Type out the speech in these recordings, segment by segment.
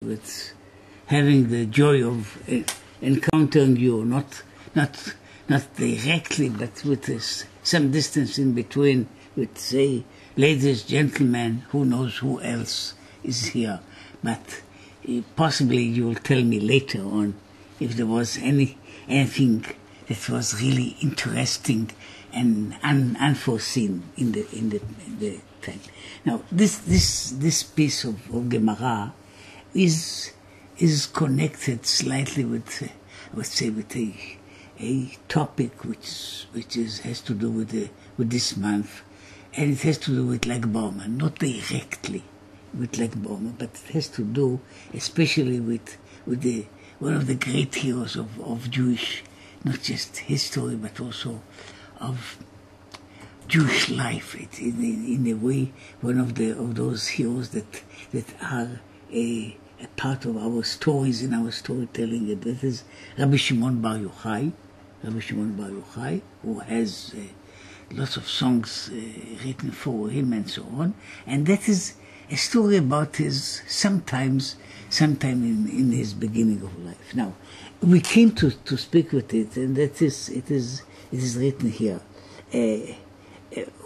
with having the joy of encountering you, not directly, but with some distance in between, with, say, ladies, gentlemen, who knows who else is here. But possibly you will tell me later on if there was anything that was really interesting and unforeseen in the time. Now, this piece of Gemara is connected slightly with, I would say, with a topic which has to do with this month, and it has to do with Lag BaOmer, not directly with Lag BaOmer, but it has to do especially with one of the great heroes of Jewish, not just history, but also of Jewish life. In a way, one of those heroes that are a part of our stories in our storytelling, and that is Rabbi Shimon Bar Yochai. Rabbi Shimon Bar Yochai, who has lots of songs written for him and so on, and that is a story about his sometime in his beginning of life. Now, we came to speak with it, and it is written here.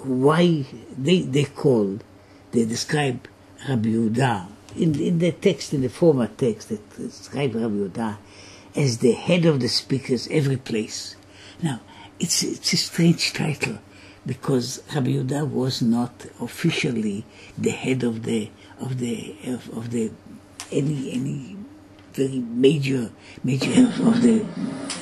Why they describe Rabbi Yehuda in the text, in the former text that describes Rabbi Yehuda as the head of the speakers every place. Now, it's a strange title, because Rabbi Yehuda was not officially the head of any very major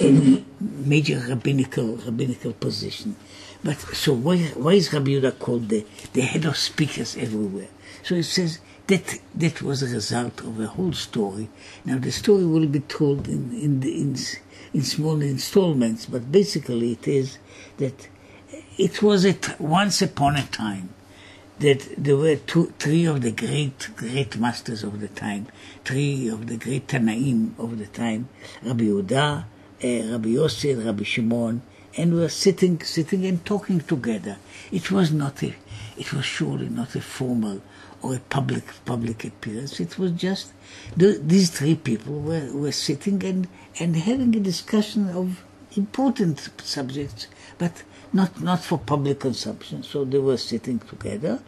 any major rabbinical position. But so why is Rabbi Yehuda called the head of speakers everywhere? So it says that was a result of a whole story. Now the story will be told in small installments, but basically it is that it was once upon a time that there were three of the great masters of the time, three of the great Tanaim of the time, Rabbi Yehuda, Rabbi Yossi, and Rabi Shimon, and were sitting and talking together. It was surely not a formal or a public appearance. It was just these three people were sitting and having a discussion of important subjects, but not for public consumption. So they were sitting together,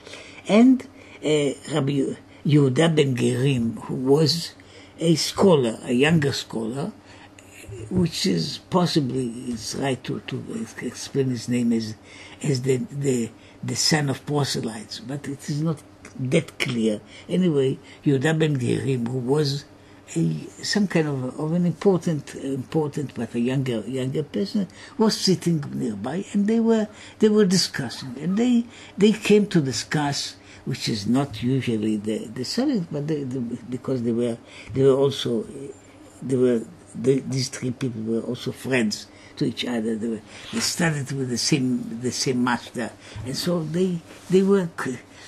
and Rabbi Yehuda ben Gerim, who was a scholar, a younger scholar, which is possibly, it's right to explain his name as the son of proselytes, but it is not that clear. Anyway, Yehuda ben Gerim, who was some kind of an important but a younger person, was sitting nearby, and they were discussing, and they came to discuss, which is not usually the subject, but because these three people were also friends to each other. They studied with the same master, and so they were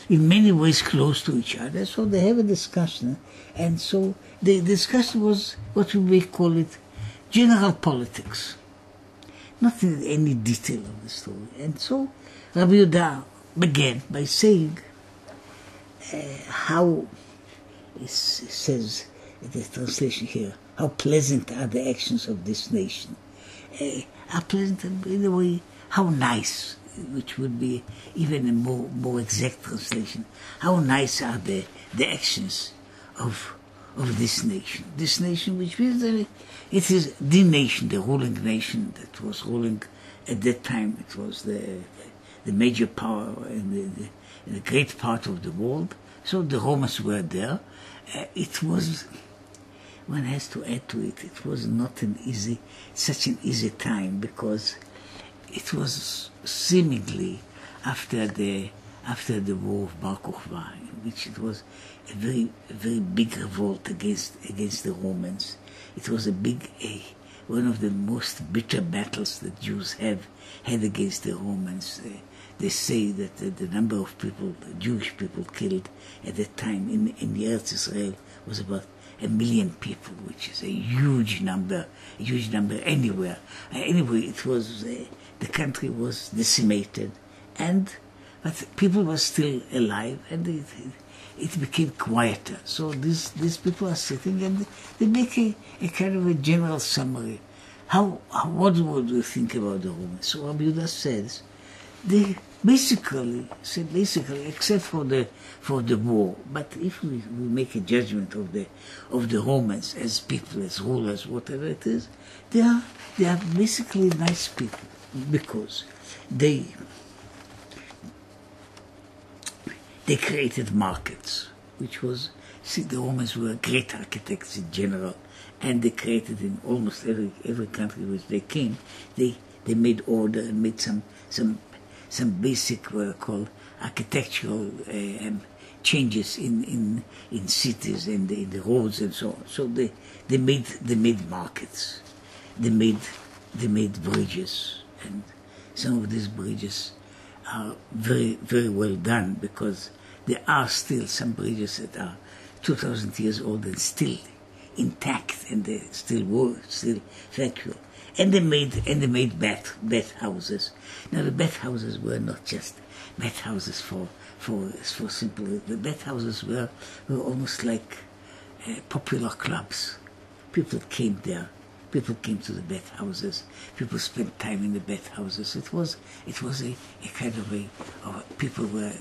in many ways close to each other. So they have a discussion, and so the discussion was what we may call it general politics, not in any detail of the story. And so Rabbi Yehuda began by saying how, it says in the translation here, how pleasant are the actions of this nation. How pleasant, and in a way, how nice, which would be even a more exact translation. How nice are the actions of this nation. This nation, which means that it is the nation, the ruling nation that was ruling at that time. It was the major power in the great part of the world. So the Romans were there. It was, one has to add to it, it was not such an easy time, because it was seemingly after the war of Bar Kokhba, in which it was a very big revolt against the Romans. It was one of the most bitter battles that Jews have had against the Romans. They say that the number of people, Jewish people killed at that time in the Eretz Israel was about 1 million people, which is a huge number anywhere. Anyway, it was the country was decimated, but people were still alive, and it became quieter. So these people are sitting and they make a kind of a general summary. What would you think about the Romans? So Rabbi Yehuda says, they basically, except for the war, but if we make a judgment of the Romans as people, as rulers, whatever it is, they are basically nice people because they created markets, which was, the Romans were great architects in general, and they created in almost every country which they came, they made order and made some basic, what are called architectural changes in cities and in the roads and so on. So they made markets, they made bridges, and some of these bridges are very, very well done, because there are still some bridges that are 2,000 years old and still intact, and they still work, still factual. And they made bath houses. Now the bath houses were not just bath houses for simple. The bath houses were almost like popular clubs. People came there. People came to the bath houses. People spent time in the bath houses. It was a kind of people were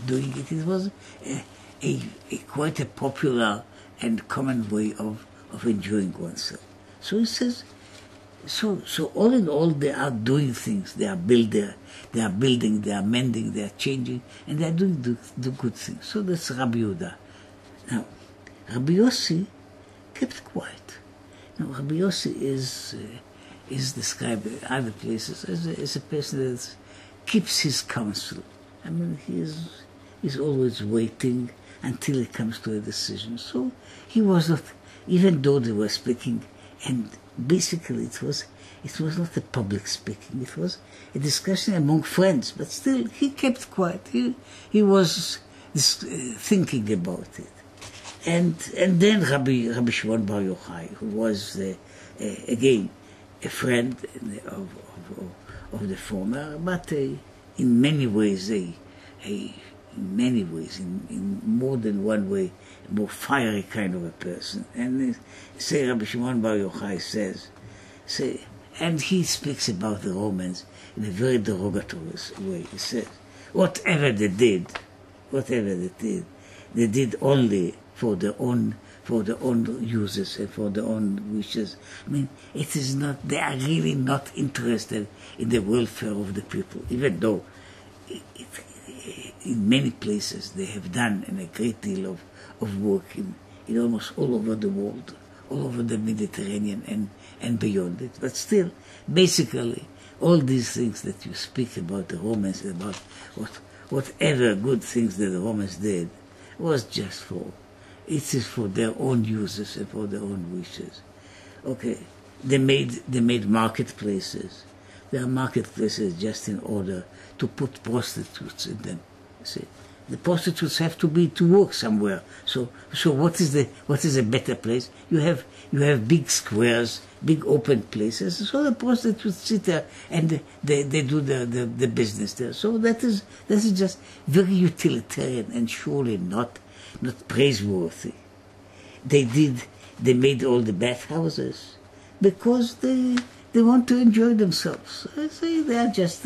doing it. It was a quite a popular and common way of enjoying oneself. So he says, so all in all, they are doing things. They are building, they are mending, they are changing, and they are doing the good things. So that's Rabbi Yehuda. Now, Rabbi Yossi kept quiet. Now, Rabbi Yossi is described in other places as a person that keeps his counsel. I mean, he's always waiting until he comes to a decision. So he was not, even though they were speaking, and basically it was not a public speaking, it was a discussion among friends, but still he kept quiet. He was thinking about it. And then Rabi Shimon Bar Yochai, who was again a friend of the former, but in many ways, in more than one way, a more fiery kind of a person. And Rabbi Shimon Bar Yochai says, and he speaks about the Romans in a very derogatory way. He says, whatever they did, they did only for their own uses and for their own wishes. I mean, it is not, they are really not interested in the welfare of the people, even though in many places they have done a great deal of work in almost all over the world, all over the Mediterranean and beyond it. But still, basically, all these things that you speak about the Romans, about whatever good things that the Romans did, was just it is for their own uses and for their own wishes. Okay, they made marketplaces. There are marketplaces just in order to put prostitutes in them. See, the prostitutes have to work somewhere. So what is a better place? You have big squares, big open places. So the prostitutes sit there and they do the business there. So that is just very utilitarian and surely not praiseworthy. They made all the bathhouses because they want to enjoy themselves. I say they are just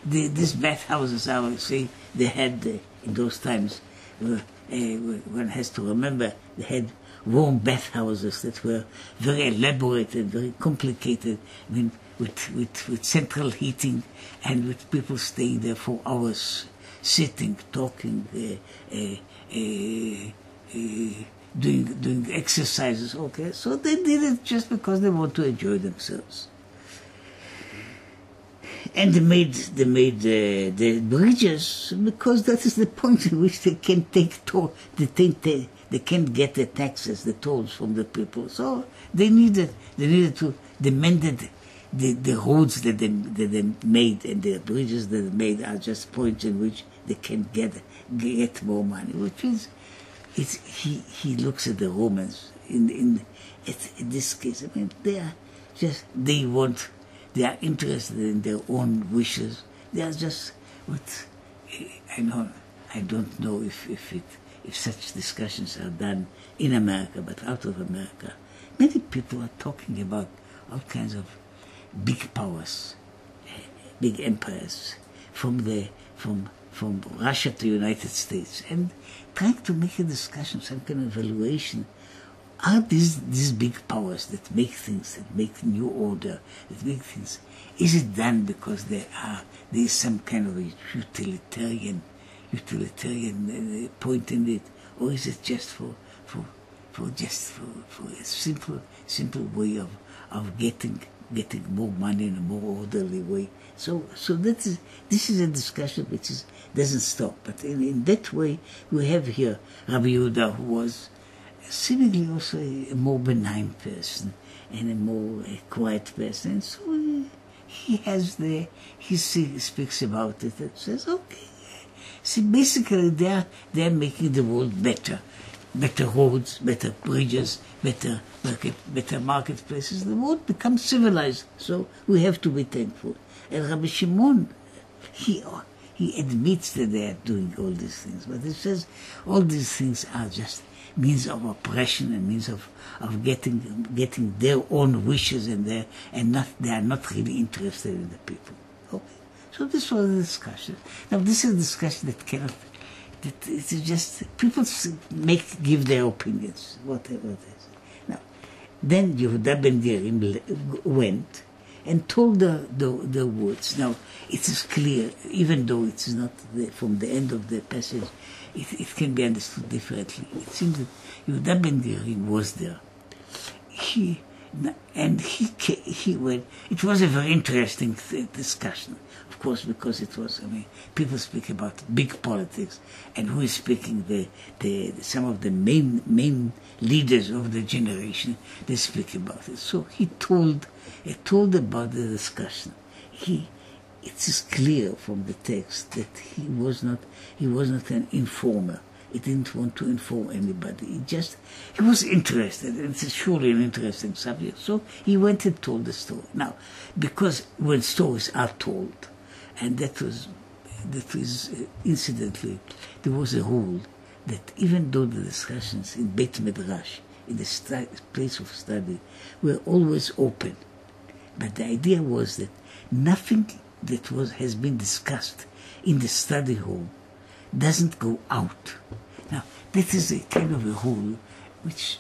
these bathhouses. I would say they had in those times. One has to remember they had warm bathhouses that were very elaborate and very complicated. I mean, with central heating and with people staying there for hours, sitting, talking, doing exercises. Okay, so they did it just because they want to enjoy themselves. And they made the bridges because that is the point in which they can take toll. They can't get the taxes, the tolls from the people. So they needed to. They mended the roads that they made, and the bridges that they made are just points in which they can get more money. Which is, he looks at the Romans in this case. I mean, they are interested in their own wishes. They are just I don't know if such discussions are done in America, but out of America, many people are talking about all kinds of big powers, big empires, from Russia to United States, and trying to make a discussion, some kind of evaluation. Are these big powers that make things, that make new order, that make things, is it done because there is some kind of a utilitarian point in it, or is it just for a simple way of getting more money in a more orderly way? So this is a discussion which doesn't stop. But in that way, we have here Rabbi Yehuda, who was seemingly also a more benign person and a more quiet person. And so he speaks about it and says, okay. See, basically they're making the world better. Better roads, better bridges, better marketplaces. The world becomes civilized. So we have to be thankful. And Rabi Shimon, he admits that they are doing all these things, but he says all these things are just means of oppression and means of getting their own wishes, and they are not really interested in the people. Okay. So this was a discussion. Now this is a discussion that it is just people give their opinions, whatever it is. Now, then Yehuda ben Gerim went and told the words. Now, it is clear, even though it is not from the end of the passage, it can be understood differently. It seems that Yehuda ben Gerim was there. He went. It was a very interesting discussion, of course, because it was. People speak about big politics, and who is speaking? Some of the main leaders of the generation. They speak about it. So he told about the discussion. It is clear from the text that he was not an informer. He didn't want to inform anybody. He was interested, and it's surely an interesting subject. So he went and told the story. Now, because when stories are told, and that was incidentally, there was a rule that even though the discussions in Beit Midrash, in the place of study, were always open, but the idea was that nothing that has been discussed in the study hall doesn't go out. Now, that is a kind of a rule which,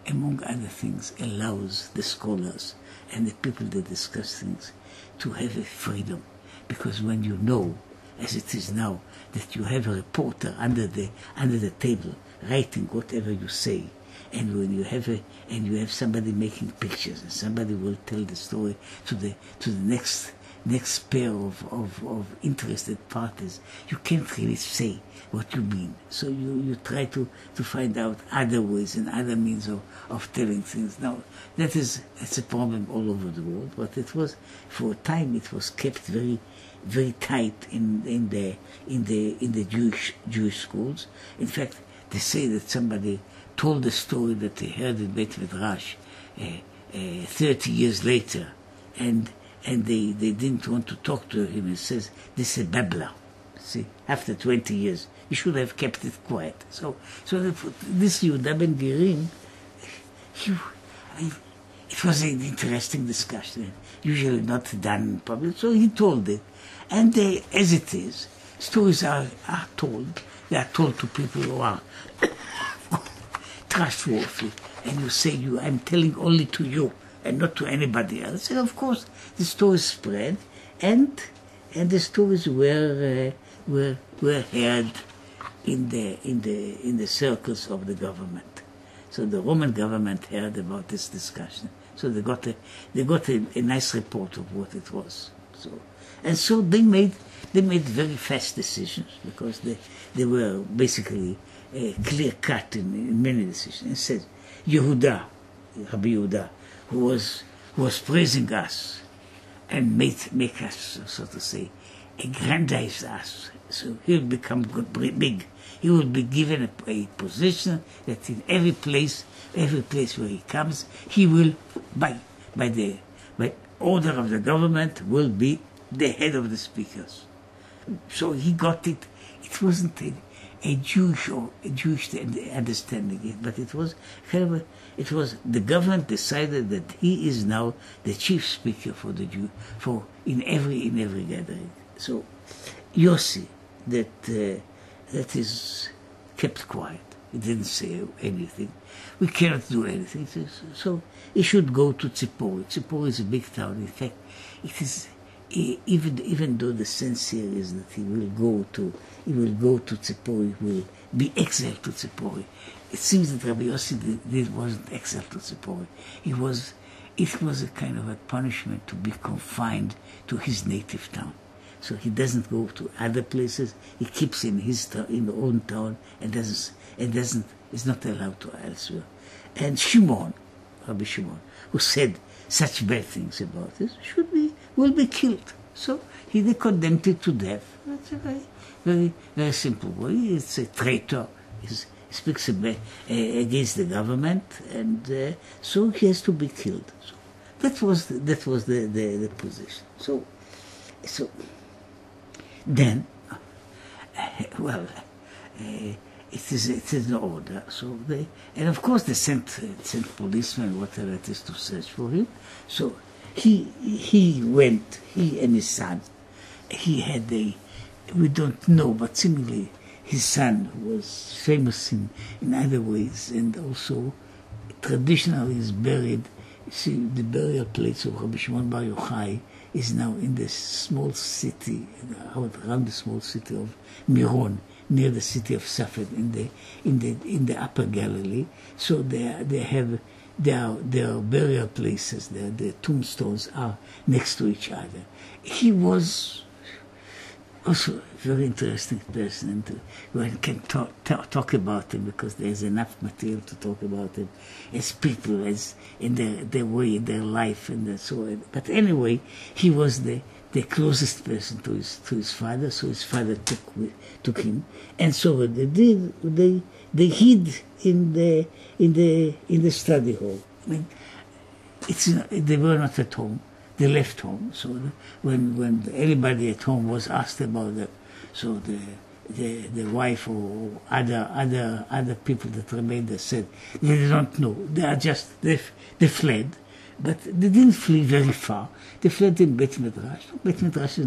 among other things, allows the scholars and the people that discuss things to have a freedom. Because when you know, as it is now, that you have a reporter under the table writing whatever you say, and when you have somebody making pictures, and somebody will tell the story to the next pair of interested parties, you can't really say what you mean. So you try to find out other ways and other means of telling things. Now, that's a problem all over the world, but it was, for a time, it was kept very, very tight in the Jewish schools. In fact, they say that somebody told the story that they heard in Beit Midrash 30 years later, and they didn't want to talk to him. He says, this is a babbler. See, after 20 years, you should have kept it quiet. So this Yehuda ben Gerim, it was an interesting discussion, usually not done in public, so he told it. And as it is, stories are told. They are told to people who are trustworthy. And you say, I'm telling only to you and not to anybody else. And of course, the stories spread, and the stories were heard in the circles of the government. So the Roman government heard about this discussion. So they got a nice report of what it was. So they made very fast decisions, because they were basically clear cut in many decisions. It said Yehuda, Rabbi Yehuda, who was praising us and make us, so to say, aggrandize us. So he will become big. He will be given a position that in every place where he comes, he will, by order of the government, will be the head of the speakers. So he got it. It wasn't Jewish understanding, but it was kind of it was the government decided that he is now the chief speaker for the Jew in every gathering. So Yossi that is kept quiet. He didn't say anything. We cannot do anything. So he should go to Tzipori. Tzipori is a big town. In fact, it is even though the sense here is that he will go to Tzipori, will be exiled to Tzipori. It seems that Rabbi Yossi wasn't exiled to Tzipori. It was a kind of a punishment to be confined to his native town. So he doesn't go to other places. He keeps in his own town and is not allowed to elsewhere. And Rabbi Shimon, who said such bad things about this, will be killed. So they condemned it to death. That's a very, very simple way. It's a traitor. He speaks against the government, and so he has to be killed. So that was the position. So then, it is an order. So and of course they sent policemen, whatever it is, to search for him. So he went, he and his son. He had we don't know, but seemingly his son was famous in other ways, and also traditionally is buried. See, the burial place of Rabbi Shimon Bar Yochai is now in the small city, around the small city of Miron, near the city of Safed, in the Upper Galilee. So their burial places, their tombstones are next to each other. He was also a very interesting person, and one can talk about him because there's enough material to talk about him as people, as in their way, their life, and so on. But anyway, he was the closest person to his father, so his father took him, and so what they did, they hid in the study hall. I mean, they were not at home. They left home. So when anybody at home was asked about them, so the wife or other people that remained there said they don't know. They fled, but they didn't flee very far. They fled in Beit Midrash. Beit Midrash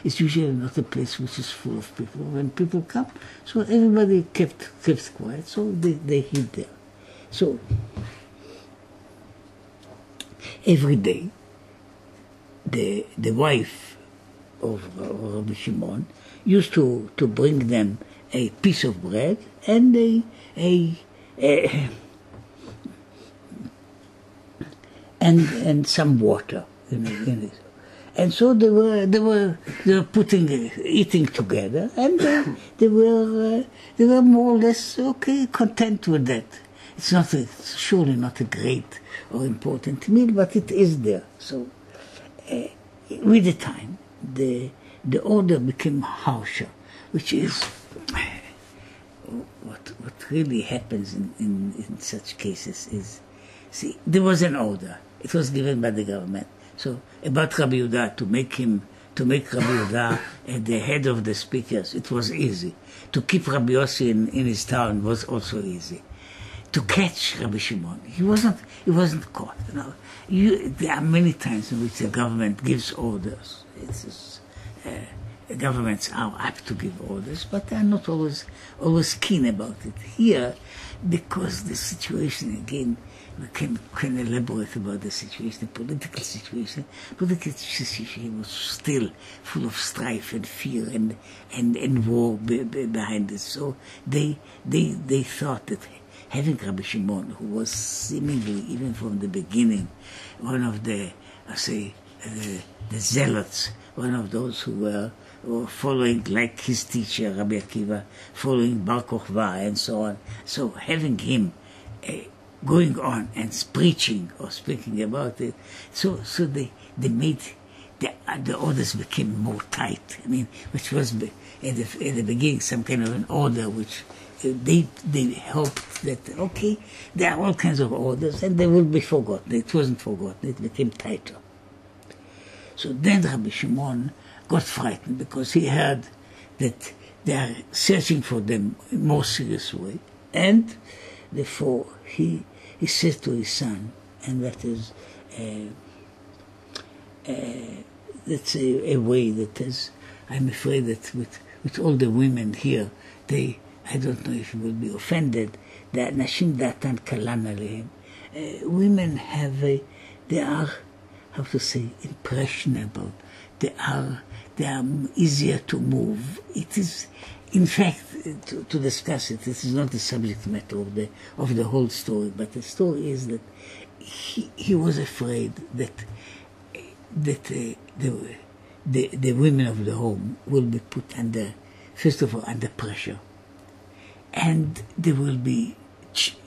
it's usually not a place which is full of people. When people come, so everybody kept quiet. So they hid there. So every day, the wife of Rabbi Shimon used to bring them a piece of bread and and some water in it. And so they were eating together, and they were more or less content with that. It's surely not a great or important meal, but it is there. So with the time, the order became harsher, which is what really happens in such cases is, see, there was an order. It was given by the government. So about Rabbi Yehuda, to make Rabbi Yehuda the head of the speakers, it was easy. To keep Rabbi Yossi in his town was also easy. To catch Rabbi Shimon, he wasn't caught. There are many times in which the government gives orders. Governments are apt to give orders, but they are not always keen about it. Here, because the situation, again, we can elaborate about the situation, the political situation. Political situation was still full of strife and fear and war behind it. So they thought that having Rabbi Shimon, who was seemingly, even from the beginning, one of the zealots, one of those who were following, like his teacher, Rabbi Akiva, following Bar Kochva and so on. So having him going on and preaching or speaking about it, so they made the orders became more tight. I mean, which was at the beginning some kind of an order which they hoped that there are all kinds of orders and they will be forgotten. It wasn't forgotten. It became tighter. So then Rabbi Shimon got frightened because he heard that they are searching for them in a more serious way. And therefore he says to his son, and that is that's a way that is, I'm afraid that with all the women here, I don't know if you will be offended, that Nashim Datan Kalan Alehem, women they are, how to say, impressionable. They are easier to move. It is, in fact, to discuss it, this is not the subject matter of the whole story, but the story is that he was afraid that the women of the home will be put under, first of all, under pressure, and there will be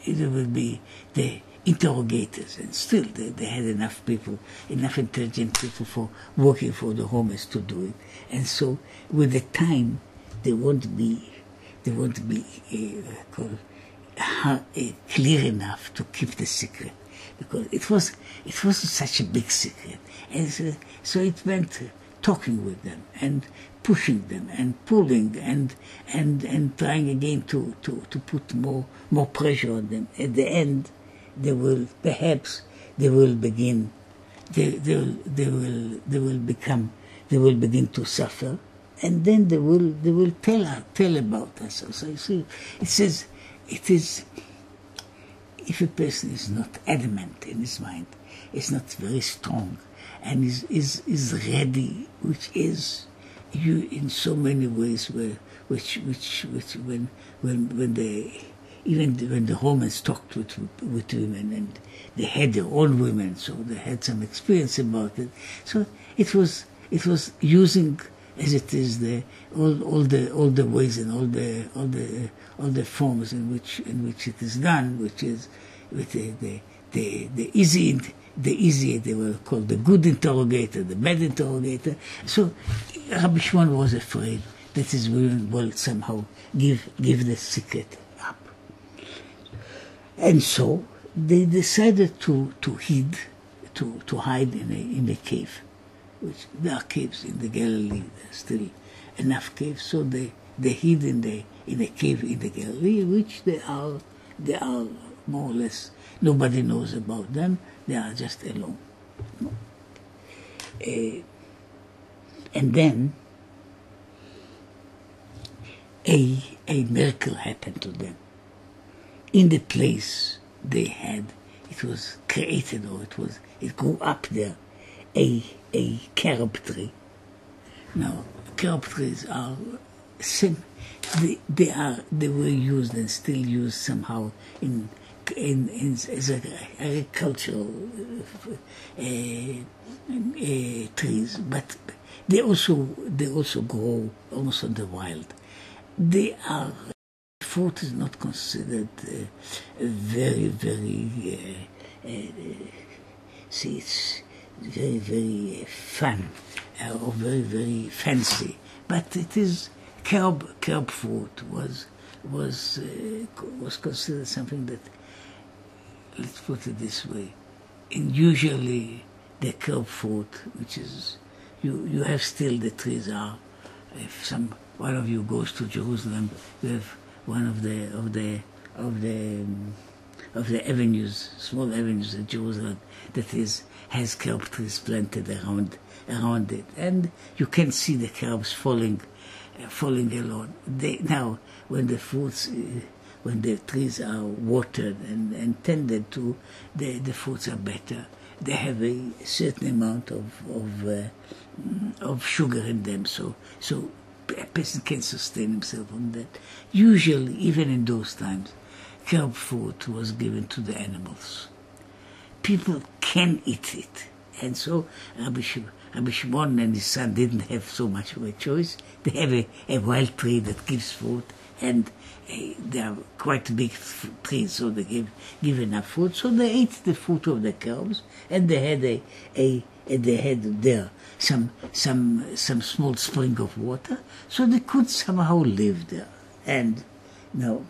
the interrogators, and still they had enough intelligent people for working for the homeless to do it, and so with the time they won't be clear enough to keep the secret, because it wasn't such a big secret, and so it meant talking with them and pushing them and pulling and trying again to put more pressure on them. At the end, they will begin to suffer, and then they will tell about us. So you see, it says it is, if a person is not adamant in his mind, is not very strong, and is ready, which is you in so many ways, which when the Romans talked with women, and they had their own women, so they had some experience about it. So it was using, as it is, all the ways and all the forms in which it is done, which is with the easy. They were called the good interrogator, the bad interrogator. So Rabbi Shimon was afraid that his women will somehow give the secret up. And so they decided to hide in a cave, which there are caves in the Galilee. There's still enough caves, so they hid in a cave in the Galilee, which they are more or less, nobody knows about them. They are just alone. And then a miracle happened to them. In the place they had, it was created, or it grew up there, a carob tree. Now, carob trees are they were used and still used somehow as agricultural trees, but they also grow almost on the wild. Fruit is not considered very it's very fun or very fancy, but it is carob fruit was considered something that, let's put it this way, and usually the carob fruit, which is, you have still, the trees are, if one of you goes to Jerusalem, you have one of the avenues, small avenues in Jerusalem, that has carob trees planted around it, and you can see the carobs falling along. Now, when the fruits, when the trees are watered and tended to, the fruits are better. They have a certain amount of sugar in them, so a person can sustain himself on that. Usually, even in those times, carob fruit was given to the animals. People can eat it, and so Rabbi Shimon and his son didn't have so much of a choice. They have a wild tree that gives fruit, and they are quite big trees, so they give enough fruit. So they ate the fruit of the carobs, and they had there some small spring of water, so they could somehow live there. And now,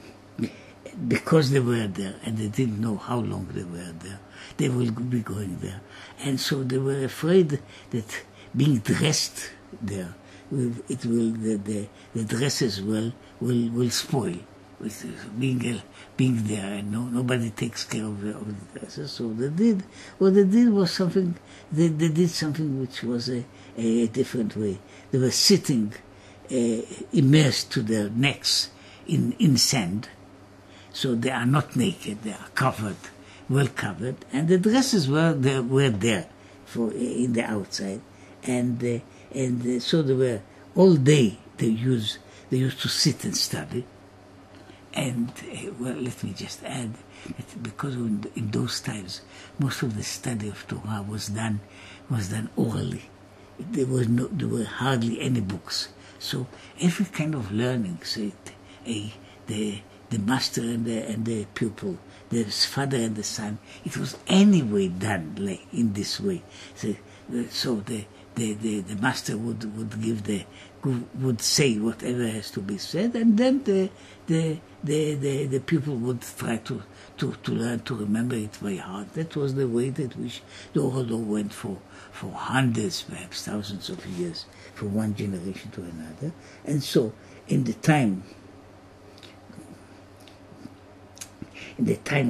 because they were there and they didn't know how long they were there, they will be going there, and so they were afraid that being dressed there the dresses will spoil with being there, and nobody takes care of the dresses. So what they did was something. They did something which was a different way. They were sitting immersed to their necks in sand, so they are not naked. They are covered, well covered, and the dresses were there for in the outside, and so they were all day. They used to sit and study. And well, let me just add that because in those times most of the study of Torah was done orally. There were hardly any books. So every kind of learning, so the master and the pupil, the father and the son, it was anyway done like in this way. So the master would say whatever has to be said, and then the pupil would try to learn to remember it by heart. That was the way that which the oral law went for hundreds, perhaps thousands of years, from one generation to another. And so in the time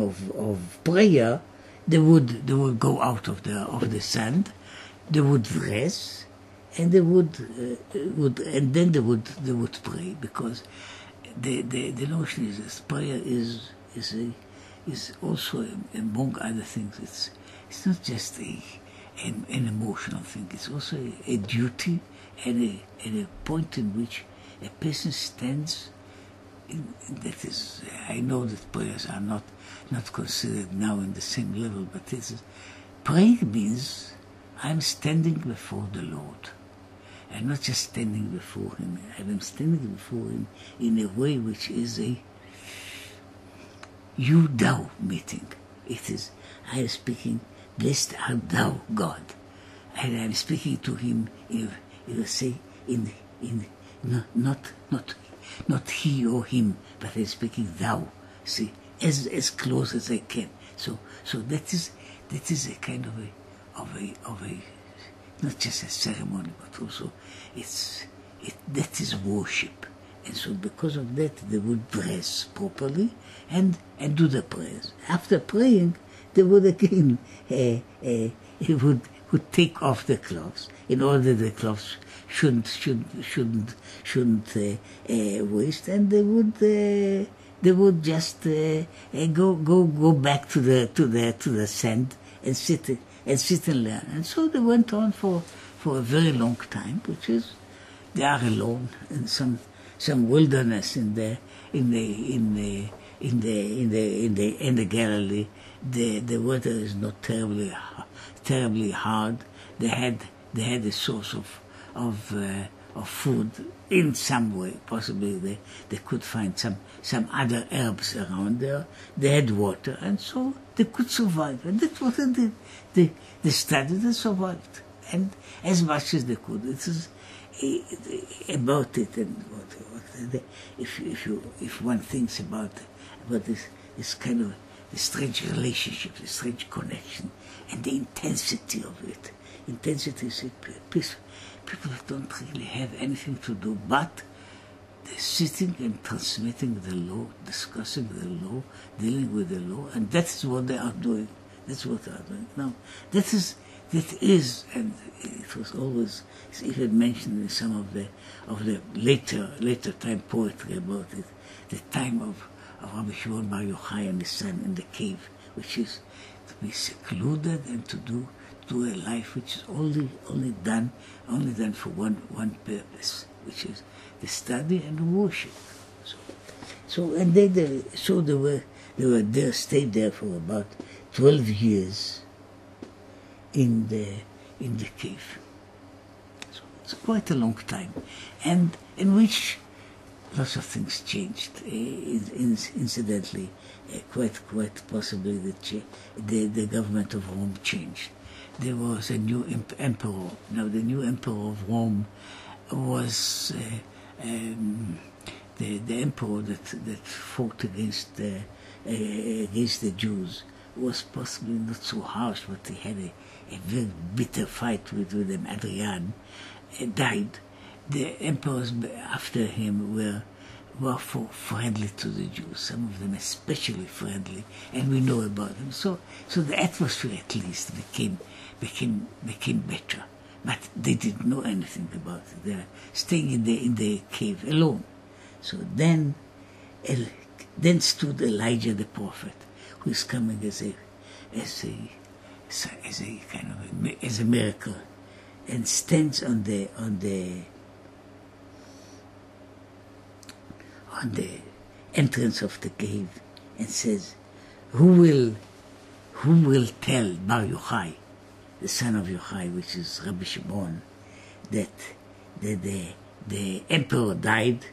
of prayer, they would go out of the sand, they would dress, and they would pray, because the notion is that prayer is also, among other things, it's not just an emotional thing. It's also a duty and a point in which a person stands. That is, I know that prayers are not considered now in the same level, but praying means I'm standing before the Lord. I'm not just standing before Him. I'm standing before Him in a way which is a you-thou meeting. It is, I am speaking, blessed art thou, God. And I'm speaking to Him, not he or him, but I'm speaking thou. See, as close as I can. So that is a kind of a not just a ceremony, but also that is worship. And so because of that, they would dress properly and do the prayers. After praying, they would again would take off the clothes in order the clothes shouldn't waste, and they would just go back to the sand and sit and learn. And so they went on for a very long time, which is they are alone in some wilderness in the Galilee. The weather is not terribly hard. They had a source of food in some way. Possibly they could find some other herbs around there. They had water, and so they could survive. And that's what they did. They studied and survived, and as much as they could. It is about it, and if one thinks about this kind of the strange relationship, the strange connection, and the intensity of it. Intensity is people don't really have anything to do but they're sitting and transmitting the law, discussing the law, dealing with the law, and that's what they are doing. That's what they are doing. Now, that is, and it was always, it's even mentioned in some of the later time poetry about it, the time of Rabbi Shimon bar Yochai and his son in the cave, which is to be secluded and to do a life which is only done for one purpose, which is the study and the worship. And they were there, stayed there for about 12 years in the cave. So it's quite a long time, and in which lots of things changed. Incidentally, quite possibly the government of Rome changed. There was a new emperor. Now the new emperor of Rome was the emperor that fought against the Jews. Was possibly not so harsh, but he had a very bitter fight with them. Adrian died, the emperors after him were friendly to the Jews. Some of them especially friendly, and we know about them. So the atmosphere at least became better. But they didn't know anything about it. They were staying in the cave alone. So then stood Elijah the prophet, who is coming as a miracle, and stands on the entrance of the cave and says, "Who will tell Bar Yochai, the son of Yochai, which is Rabi Shimon, that the emperor died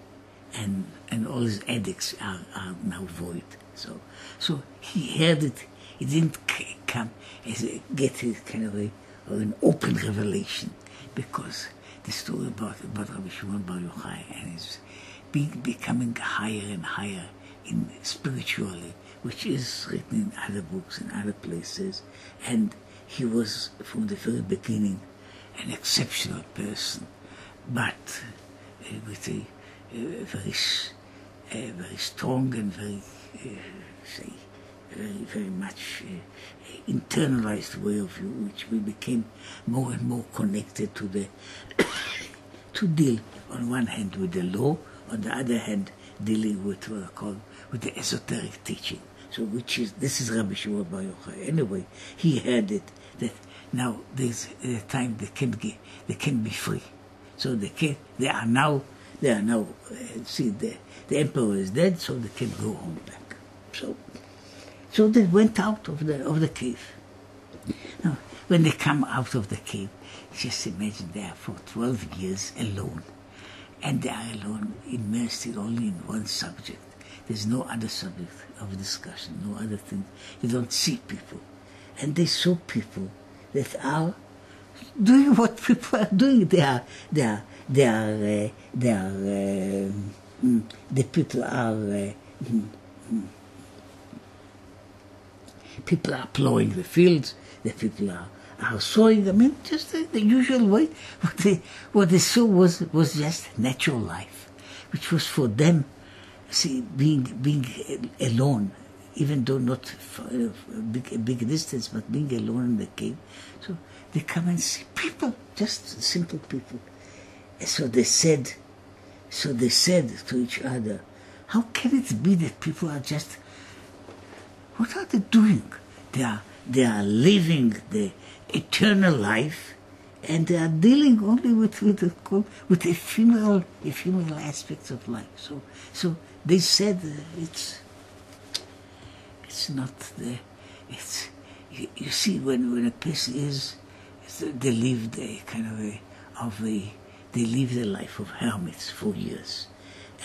and all his edicts are now void." So he heard it. It didn't come as get a kind of an open revelation, because the story about Rabbi Shimon Bar Yochai and his becoming higher and higher spiritually, which is written in other books and other places, and he was from the very beginning an exceptional person, but with a very strong and very much internalized way of view, which we became more and more connected to to deal on one hand with the law, on the other hand dealing with what I call with the esoteric teaching. So this is Rabbi Shimon Bar Yochai. Anyway, he heard it that now there's a time they can be free. So they are now see the emperor is dead, so they can go home back. So they went out of the cave. Now, when they come out of the cave, just imagine they are for 12 years alone. And they are alone, immersed only in one subject. There's no other subject of discussion, no other thing. You don't see people. And they saw people that are doing what people are doing. The people are plowing the fields, the people are sowing. I mean, just the usual way. What they saw was just natural life, which was for them, see, being alone, even though not a big distance, but being alone in the cave. So they come and see people, just simple people. And so they said to each other, how can it be that people are just, what are they doing? They are living the eternal life, and they are dealing only with ephemeral aspects of life. So they said it's not the you see when a person they live the they live the life of hermits for years,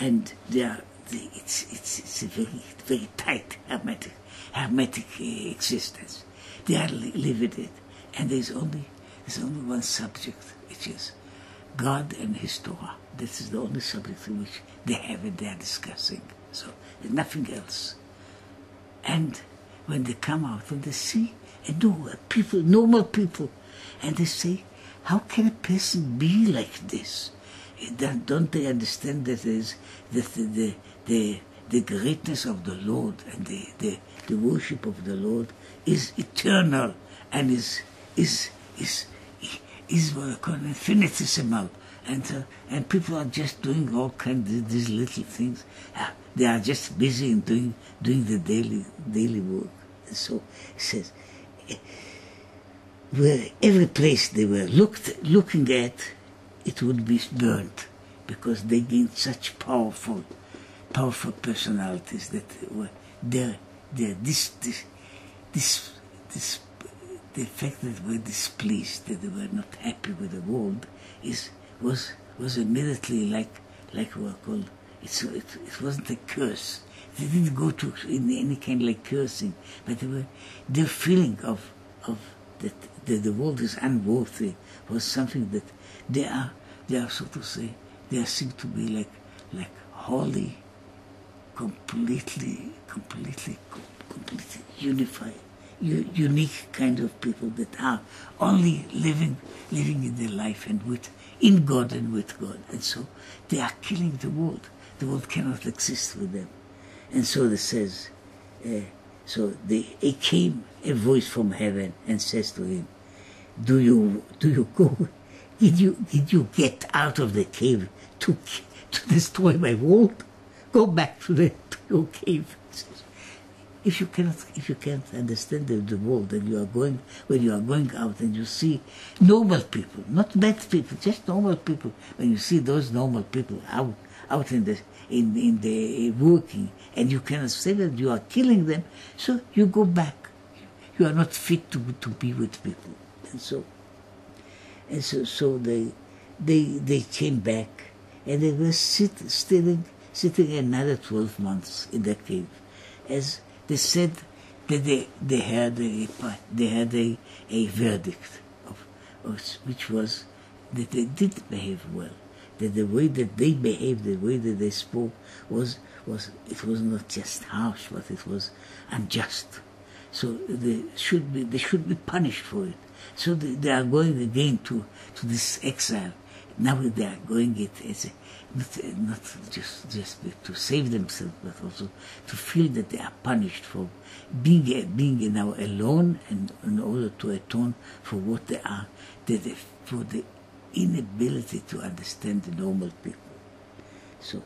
and it's a very tight hermetic existence. They are living it, and there's only one subject, which is God and His Torah. This is the only subject in which they have it. They are discussing. So there's nothing else. And when they come out, when they see normal people, and they say, how can a person be like this? Don't they understand that the greatness of the Lord and the worship of the Lord is eternal and is what I call infinitesimal, and people are just doing all kinds of these little things. They are just busy in doing the daily work. And so it says, where every place they were looking at, it would be burnt, because they gained such powerful personalities that were there. The fact that they were displeased, that they were not happy with the world, was immediately like what we call it wasn't a curse. They didn't go to in any kind of like cursing, but their feeling of that the world is unworthy was something that they are so to say, they seem to be like wholly, completely unified unique kind of people that are only living in their life and in God and with God. And so they are killing the world. The world cannot exist with them. And so it says, it came a voice from heaven and says to him, do you go? Did you get out of the cave to destroy my world? Go back to your cave. If you can't understand the world, and when you are going out and you see normal people, not bad people, just normal people, when you see those normal people out in the working, and you cannot say that you are killing them, so you go back. You are not fit to be with people, and so they came back, and they were sitting another 12 months in the cave, as they said that they had a verdict which was that they did behave well, that the way that they behaved, the way that they spoke was not just harsh, but it was unjust. So they should be punished for it. So they are going again to this exile. Now they are going it as not just to save themselves, but also to feel that they are punished for being now alone, and in order to atone for what they are, for the inability to understand the normal people. So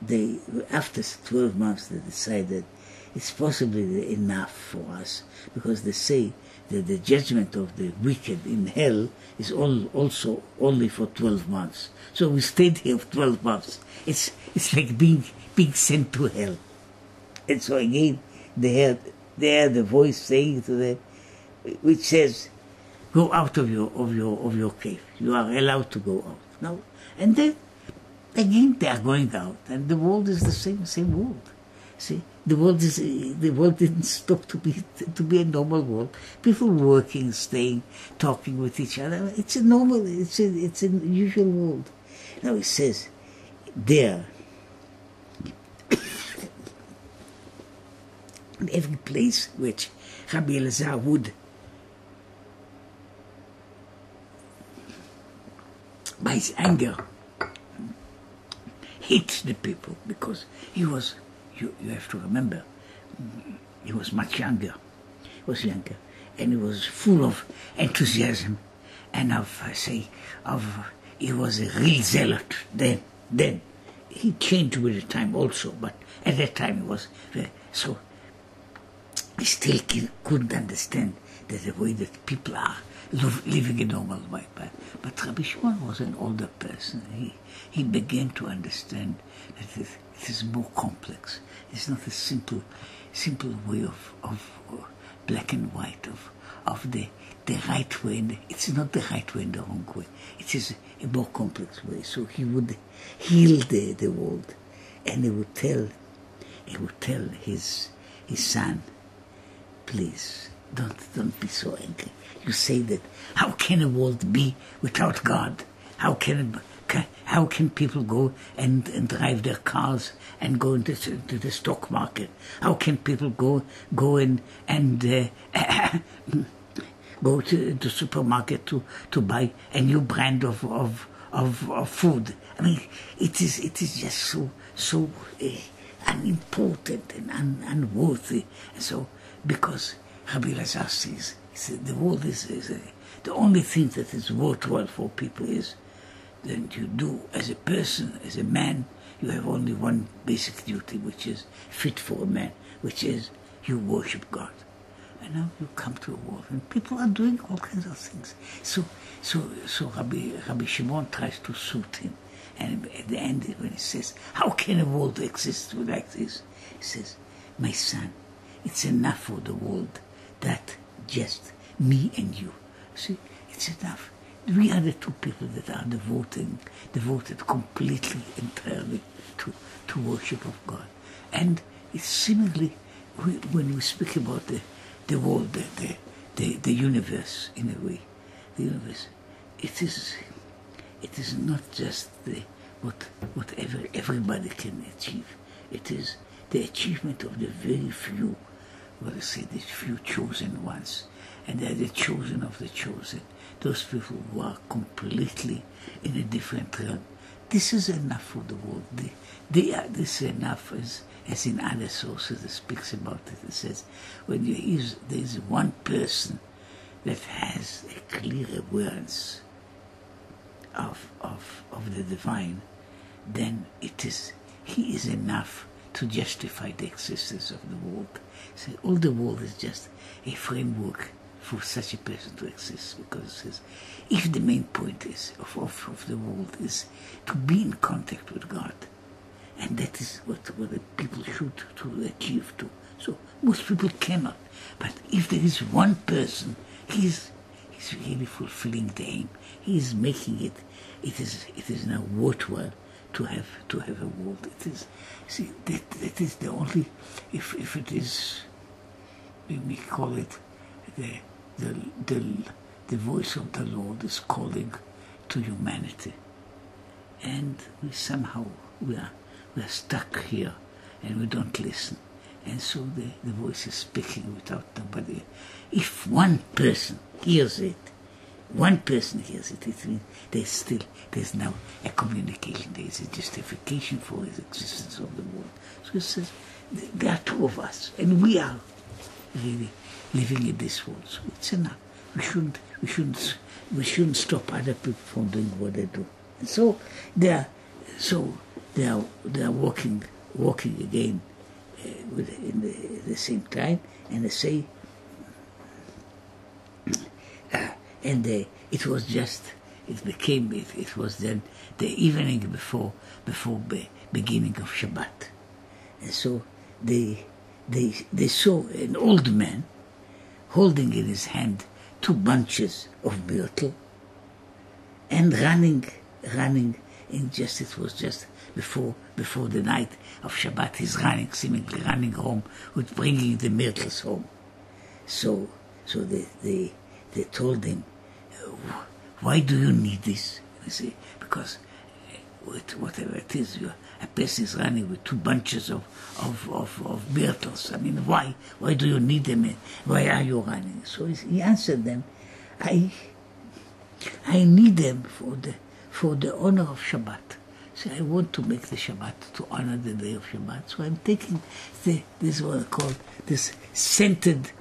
they, after 12 months, they decided it's possibly enough for us, because they say that the judgment of the wicked in hell is also only for 12 months. So we stayed here for 12 months. It's like being sent to hell. And so again, they heard the voice saying to them, which says, "Go out of your cave. You are allowed to go out now." And then again they are going out, and the world is the same world. See, the world didn't stop to be a normal world. People working, staying, talking with each other. It's a usual world. Now it says there, in every place which Rabbi Elazar would, by his anger, hate the people, because he was. You have to remember, he was much younger. And he was full of enthusiasm, and he was a real zealot then. He changed with the time also, but at that time he was so. He still couldn't understand the way that people are living a normal life. But Rabbi Shimon was an older person. He began to understand that it is more complex. It's not a simple way of black and white, of the right way. It's not the right way and the wrong way. It is a more complex way. So he would heal the world, and he would tell his son, please don't be so angry. You say that how can a world be without God? How can people go and drive their cars and go into the stock market? How can people go and go to the supermarket to buy a new brand of food? I mean, it is just so unimportant and unworthy. And so, because Rabbi Elazar says the world is the only thing that is worthwhile for people is that you do as a person, as a man, you have only one basic duty, which is fit for a man, which is you worship God. And now you come to a world, and people are doing all kinds of things. So Rabbi Shimon tries to suit him, and at the end, when he says, "How can a world exist like this?" he says, "My son, it's enough for the world that just me and you. See, it's enough. We are the two people that are devoted completely, entirely to worship of God." And it's similarly when we speak about the world, the universe, in a way. The universe, it is not just what everybody can achieve. It is the achievement of the very few what I say, these few chosen ones, and they're the chosen of the chosen. Those people who are completely in a different realm. This is enough for the world. This is enough, as in other sources it speaks about it. It says, when there is one person that has a clear awareness of the divine, then he is enough to justify the existence of the world. So all the world is just a framework for such a person to exist, because it says, if the main point is of the world is to be in contact with God, and that is what the people should to achieve to. So most people cannot. But if there is one person, he's really fulfilling the aim. He is making it. It is now worthwhile to have a world. It is, see, that is the only, if it is, we call it the voice of the Lord is calling to humanity, and we somehow we are stuck here, and we don't listen, and so the voice is speaking without nobody. If one person hears it, it means there's now a communication, there is a justification for the existence of the world. So it says there are two of us, and we are really living in this world. So it's enough. We shouldn't stop other people from doing what they do. And so they are walking again in the same time, and they say, it was then the evening before beginning of Shabbat, and so they saw an old man holding in his hand 2 bunches of myrtle, and running it was just before the night of Shabbat. He's seemingly running home with bringing the myrtles home. So they told him, why do you need this? They say, because whatever it is, a person is running with 2 bunches of myrtles. I mean, why? Why do you need them? Why are you running? So he answered them, I need them for the honor of Shabbat. So I want to make the Shabbat to honor the day of Shabbat. So I'm taking this what I call this scented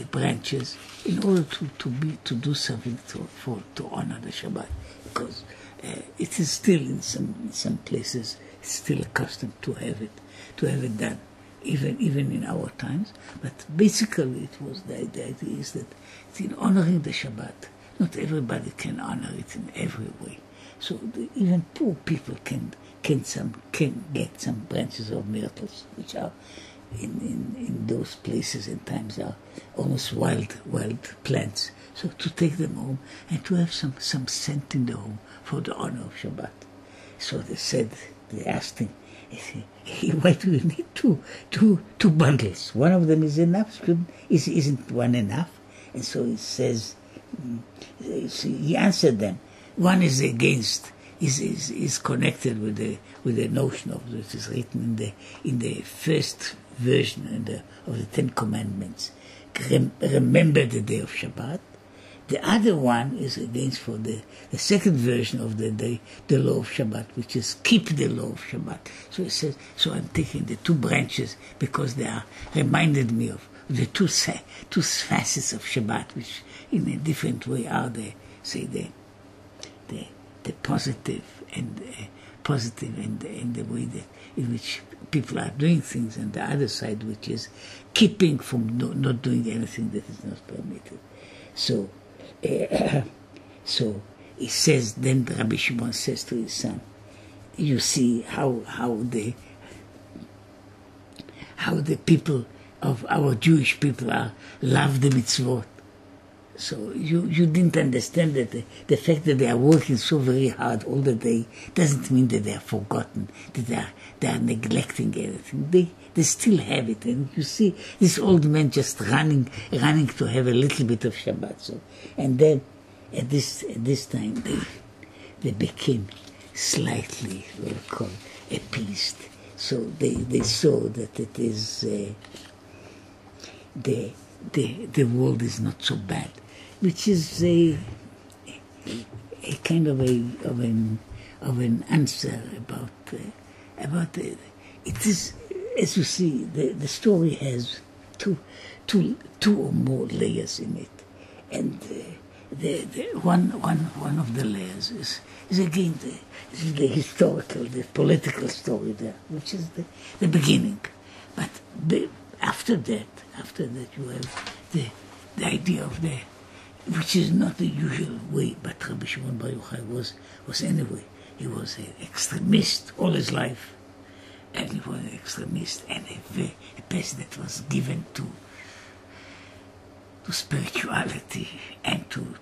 branches in order to do something to honor the Shabbat, because it is still in some places it's still accustomed to have it done, even in our times. But basically it was the idea is that in honoring the Shabbat, not everybody can honor it in every way. So even poor people can get some branches of myrtles, which are in those places and times are almost wild plants. So to take them home and to have some scent in the home for the honor of Shabbat. So they asked him, why do you need two bundles? One of them is enough. Isn't one enough? And so he says, he answered them. One is is connected with the notion of what is written in the first version of the 10 Commandments. Remember the day of Shabbat. The other one is against for the second version of the day, the law of Shabbat, which is keep the law of Shabbat. So it says, so I'm taking the 2 branches because they are reminded me of the two facets of Shabbat, which in a different way are the positive and the way that in which people are doing things, and the other side, which is keeping from not doing anything that is not permitted. So he says, then Rabbi Shimon says to his son, you see how the people of our Jewish people love the mitzvot. So you didn't understand that the fact that they are working so very hard all the day doesn't mean that they are forgotten, that they are neglecting everything. They still have it, and you see this old man just running to have a little bit of Shabbat. So, and then at this time they became slightly what we call appeased. So they saw that it is the world is not so bad, which is a kind of an answer about it is, as you see, the story has two or more layers in it, and the one of the layers is again the historical, the political story there, which is the beginning. But after that you have the idea of which is not the usual way, but Rabbi Shimon Bar Yochai was anyway. He was an extremist all his life, and he was an extremist and a person that was given to spirituality and to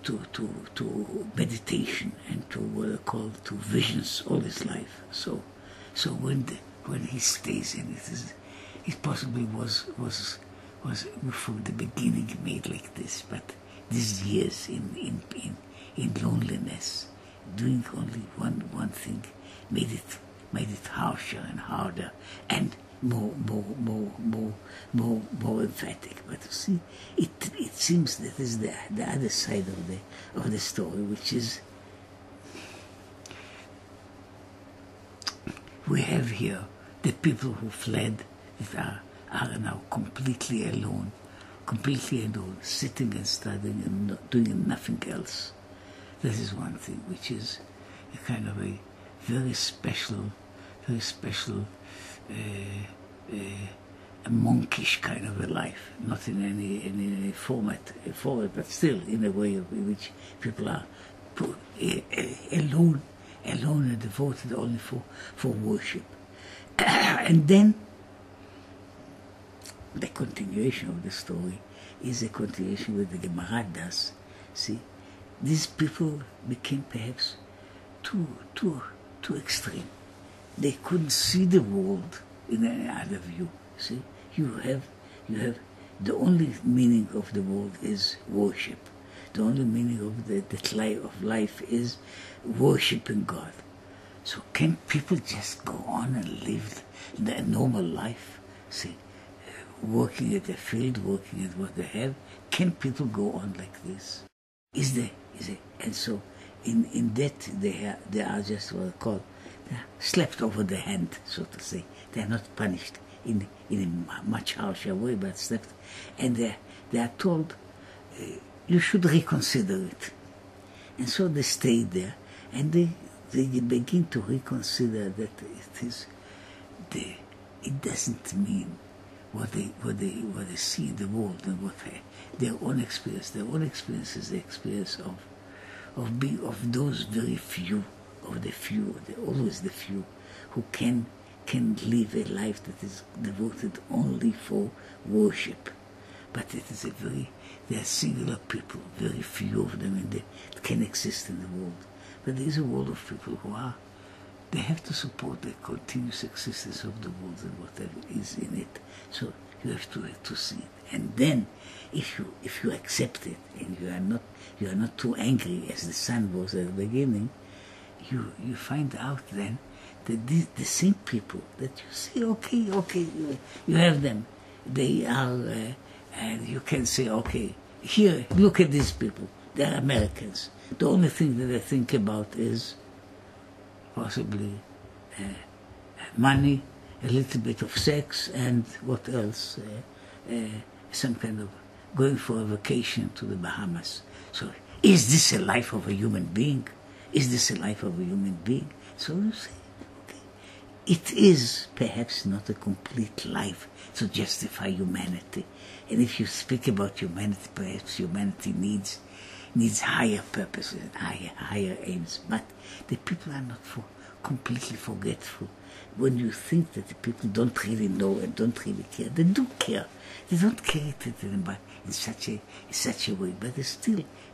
meditation and to what are called to visions all his life. So when he stays in it possibly was from the beginning made like this, but these years in loneliness, doing only one thing, made it harsher and harder and more emphatic. But you see, it seems that is the other side of the story, which is we have here the people who fled that are now completely alone, sitting and studying and not doing nothing else. This is one thing, which is a kind of a very special, a monkish kind of a life, not in any format, but still in a way in which people are alone and devoted only for worship. And then the continuation of the story is a continuation with the Gemara does. See, these people became perhaps too extreme. They couldn't see the world in any other view. See, you have the only meaning of the world is worship. The only meaning of the life is worshiping God. So can people just go on and live their normal life? See, working at the field, working at what they have. Can people go on like this? And so in that they are just what I call slapped over the hand, so to say. They are not punished in a much harsher way, but slapped, and they are told you should reconsider it. And so they stayed there, and they begin to reconsider that it doesn't mean what they see in the world and what their own experience. Their own experience is the experience of those very few, always the few, who can live a life that is devoted only for worship. But it is they are singular people, very few of them that can exist in the world. But there is a world of people they have to support the continuous existence of the world and whatever is in it. So you have to see it. And then if you accept it and you are not too angry as the son was at the beginning, you find out then that the same people that you say, okay, you have them. They are, and you can say, okay, here, look at these people. They are Americans. The only thing that they think about is possibly money, a little bit of sex, and what else? Some kind of going for a vacation to the Bahamas. So is this a life of a human being? Is this a life of a human being? So you say, okay, it is perhaps not a complete life to justify humanity. And if you speak about humanity, perhaps humanity needs higher purposes and higher aims. But the people are not completely forgetful. When you think that the people don't really know and don't really care, they do care. They don't care it in such a way, but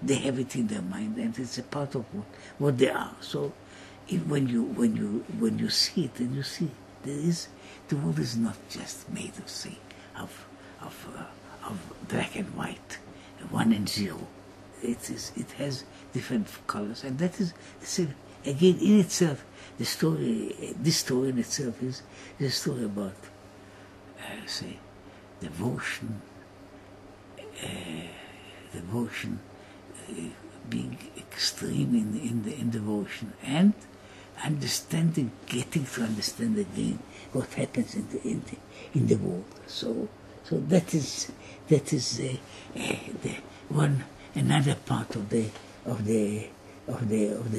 they have it in their mind, and it's a part of what they are. So when you see it, and you see the world is not just made of black and white, 1 and 0. It has different colors, and that is again in itself. This story in itself is a story about, devotion devotion, being extreme in devotion, and understanding, getting to understand again what happens in the world. So that is the one another part of the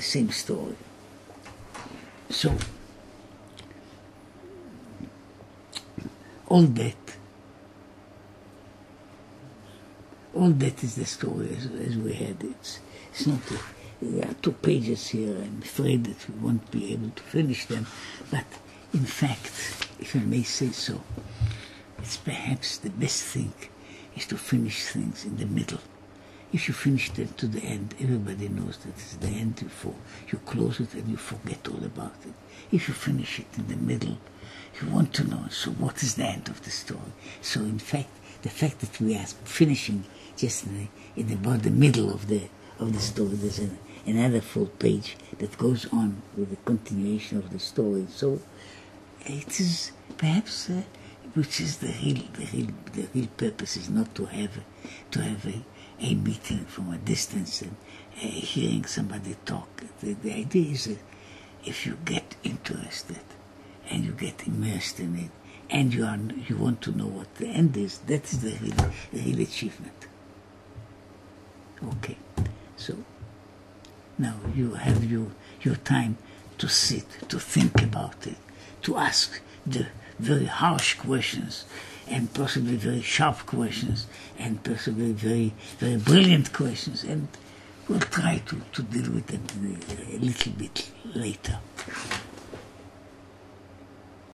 same story. So all that is the story as we had it. It's not. There are 2 pages here. I'm afraid that we won't be able to finish them, but in fact, if I may say so, it's perhaps the best thing is to finish things in the middle. If you finish them to the end, everybody knows that it's the end before you close it and you forget all about it. If you finish it in the middle, you want to know, so what is the end of the story? So in fact, the fact that we are finishing just in about the middle of the story, there's another full page that goes on with the continuation of the story. So it is perhaps which is the real purpose is not to have a meeting from a distance and hearing somebody talk. The idea is that if you get interested and you get immersed in it and you want to know what the end is, that is the real achievement. Okay, so now you have your time to sit, to think about it, to ask the very harsh questions, and possibly very sharp questions, and possibly very, very brilliant questions, and we'll try to deal with them a little bit later.